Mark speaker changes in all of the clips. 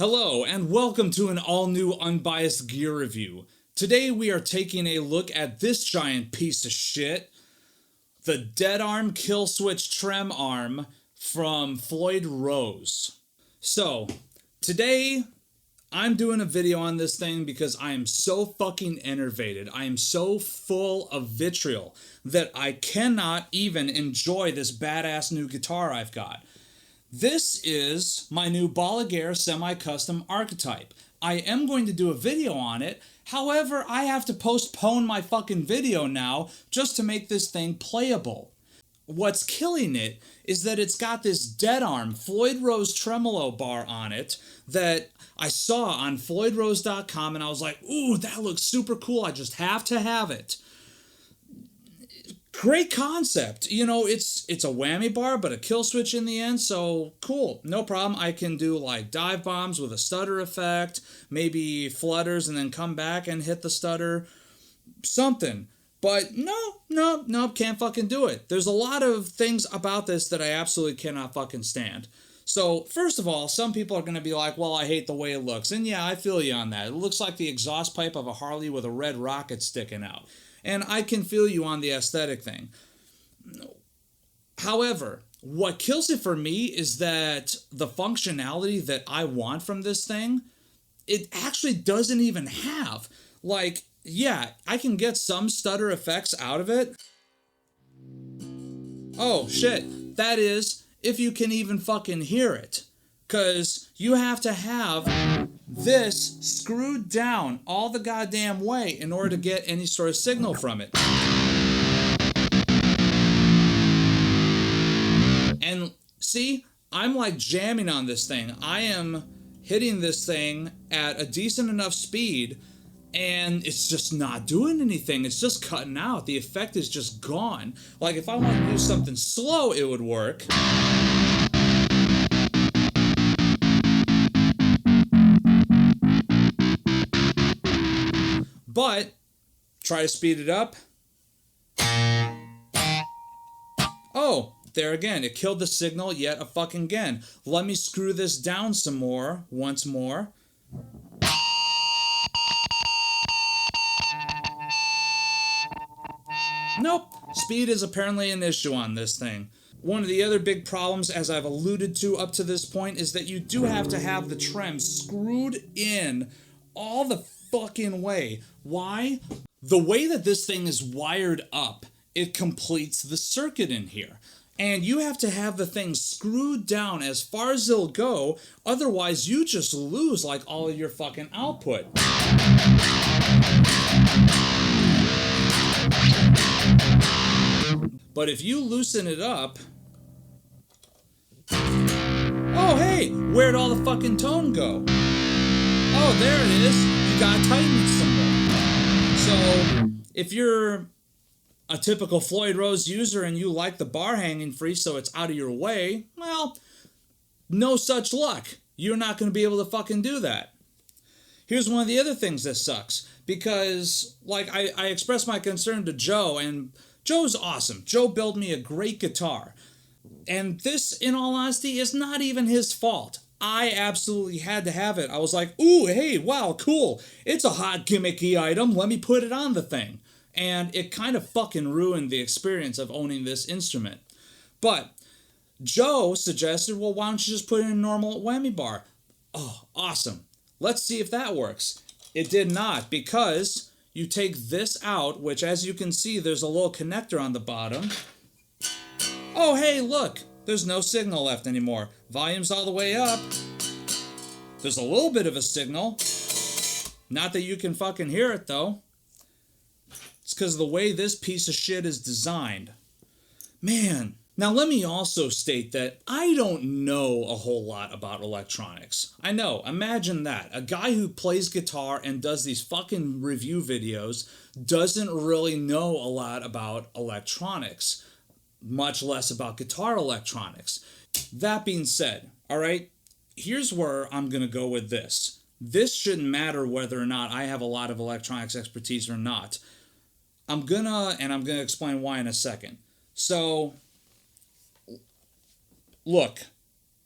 Speaker 1: Hello and welcome to an all-new unbiased gear review. Today we are taking a look at this giant piece of shit, the DeadArm Killswitch Tremolo from Floyd. So, today I'm doing a video on this thing because I am so fucking enervated. I am so full of vitriol that I cannot even enjoy this badass new guitar I've got. This is my new Balaguer semi-custom archetype. I am going to do a video on it. However, I have to postpone my fucking video now just to make this thing playable. What's killing it is that it's got this DeadArm Floyd Tremolo bar on it that I saw on floydrose.com and I was like, ooh, that looks super cool. I just have to have it. Great concept. You know, it's a whammy bar, but a kill switch in the end, so cool. No problem. I can do like dive bombs with a stutter effect, maybe flutters and then come back and hit the stutter. Something. But no, can't fucking do it. There's a lot of things about this that I absolutely cannot fucking stand. So, first of all, some people are going to be like, well, I hate the way it looks. And yeah, I feel you on that. It looks like the exhaust pipe of a Harley with a red rocket sticking out. And I can feel you on the aesthetic thing. However, what kills it for me is that the functionality that I want from this thing, it actually doesn't even have. Like, yeah, I can get some stutter effects out of it. Oh, shit. That is, if you can even fucking hear it. Because you have to have this screwed down all the goddamn way in order to get any sort of signal from it. And see, I'm like jamming on this thing. I am hitting this thing at a decent enough speed and it's just not doing anything. It's just cutting out. The effect is just gone. Like if I wanted to do something slow, it would work. But, try to speed it up. Oh, there again, it killed the signal yet a fucking again. Let me screw this down some more, once more. Nope, speed is apparently an issue on this thing. One of the other big problems, as I've alluded to up to this point, is that you do have to have the trem screwed in all the fucking way. Why? The way that this thing is wired up, it completes the circuit in here. And you have to have the thing screwed down as far as it'll go, otherwise you just lose like all of your fucking output. But if you loosen it up... Oh hey, where'd all the fucking tone go? Oh, there it is. You gotta tighten it some more. So, if you're a typical Floyd Rose user and you like the bar hanging free so it's out of your way, well, no such luck. You're not going to be able to fucking do that. Here's one of the other things that sucks. Because, like, I expressed my concern to Joe, and Joe's awesome. Joe built me a great guitar. And this, in all honesty, is not even his fault. I absolutely had to have it. I was like, ooh, hey, wow, cool. It's a hot gimmicky item. Let me put it on the thing. And it kind of fucking ruined the experience of owning this instrument. But Joe suggested, well, why don't you just put in a normal whammy bar? Oh, awesome. Let's see if that works. It did not, because you take this out, which as you can see, there's a little connector on the bottom. Oh, hey, look. There's no signal left anymore. Volume's all the way up. There's a little bit of a signal. Not that you can fucking hear it, though. It's because of the way this piece of shit is designed. Man. Now, let me also state that I don't know a whole lot about electronics. I know. Imagine that. A guy who plays guitar and does these fucking review videos doesn't really know a lot about electronics. Much less about guitar electronics. That being said, alright, here's where I'm going to go with this. This shouldn't matter whether or not I have a lot of electronics expertise or not. I'm gonna explain why in a second. So, look,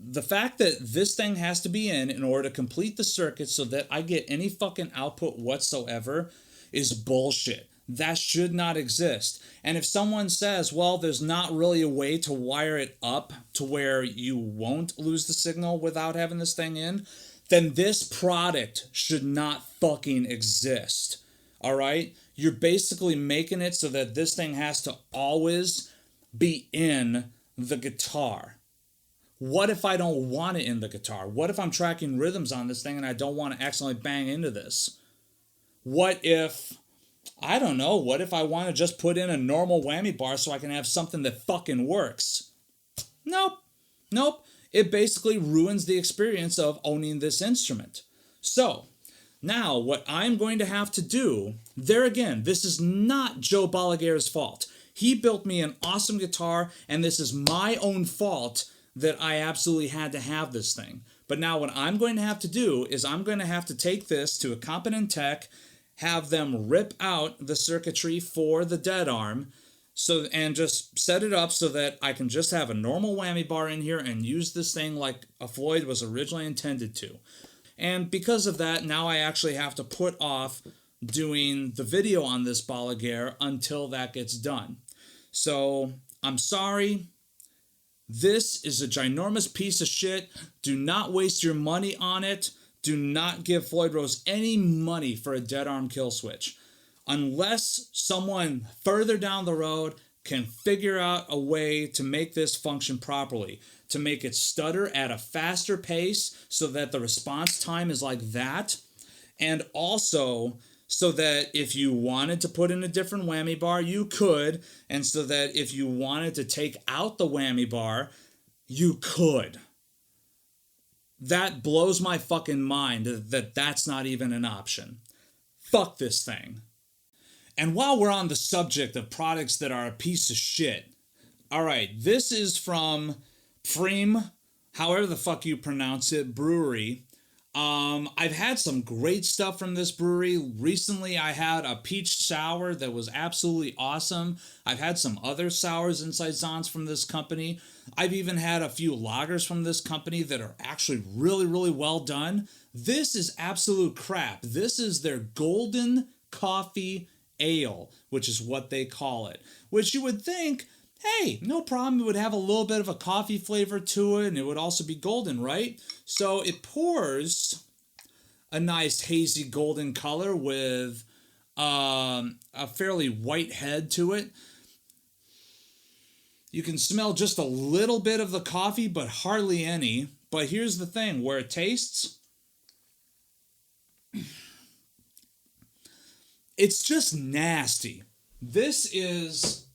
Speaker 1: the fact that this thing has to be in order to complete the circuit so that I get any fucking output whatsoever is bullshit. That should not exist. And if someone says, well, there's not really a way to wire it up to where you won't lose the signal without having this thing in, then this product should not fucking exist. All right? You're basically making it so that this thing has to always be in the guitar. What if I don't want it in the guitar? What if I'm tracking rhythms on this thing and I don't want to accidentally bang into this? What if, I don't know, what if I want to just put in a normal whammy bar so I can have something that fucking works? Nope. It basically ruins the experience of owning this instrument. So, now what I'm going to have to do, there again, this is not Joe Balaguer's fault. He built me an awesome guitar, and this is my own fault that I absolutely had to have this thing. But now what I'm going to have to do is I'm going to have to take this to a competent tech, have them rip out the circuitry for the DeadArm, and just set it up so that I can just have a normal whammy bar in here and use this thing like a Floyd was originally intended to. And because of that, now I actually have to put off doing the video on this Balaguer until that gets done. So, I'm sorry. This is a ginormous piece of shit. Do not waste your money on it. Do not give Floyd Rose any money for a DeadArm Killswitch. Unless someone further down the road can figure out a way to make this function properly. To make it stutter at a faster pace so that the response time is like that. And also so that if you wanted to put in a different whammy bar, you could. And so that if you wanted to take out the whammy bar, you could. That blows my fucking mind that that's not even an option. Fuck this thing. And while we're on the subject of products that are a piece of shit, alright, this is from Freem, however the fuck you pronounce it, brewery. I've had some great stuff from this brewery. Recently, I had a peach sour that was absolutely awesome. I've had some other sours and saisons from this company. I've even had a few lagers from this company that are actually really, really well done. This is absolute crap. This is their golden coffee ale, which is what they call it. Which you would think, hey, no problem, it would have a little bit of a coffee flavor to it, and it would also be golden, right? So it pours a nice hazy golden color with a fairly white head to it. You can smell just a little bit of the coffee, but hardly any. But here's the thing, where it tastes, it's just nasty. This is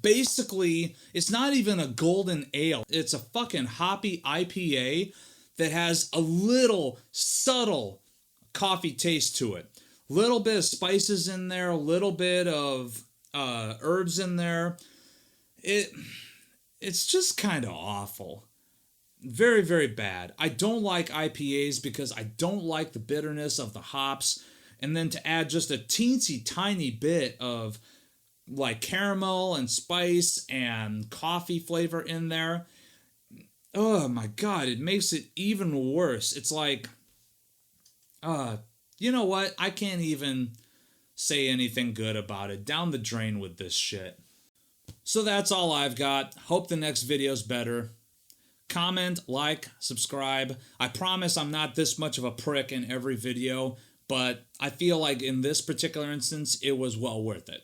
Speaker 1: basically, it's not even a golden ale. It's a fucking hoppy IPA that has a little subtle coffee taste to it. Little bit of spices in there, a little bit of herbs in there. It's just kind of awful. Very, very bad. I don't like IPAs because I don't like the bitterness of the hops. And then to add just a teensy tiny bit of like caramel and spice and coffee flavor in there. Oh my God, it makes it even worse. It's like, you know what? I can't even say anything good about it. Down the drain with this shit. So that's all I've got. Hope the next video's better. Comment, like, subscribe. I promise I'm not this much of a prick in every video, but I feel like in this particular instance, it was well worth it.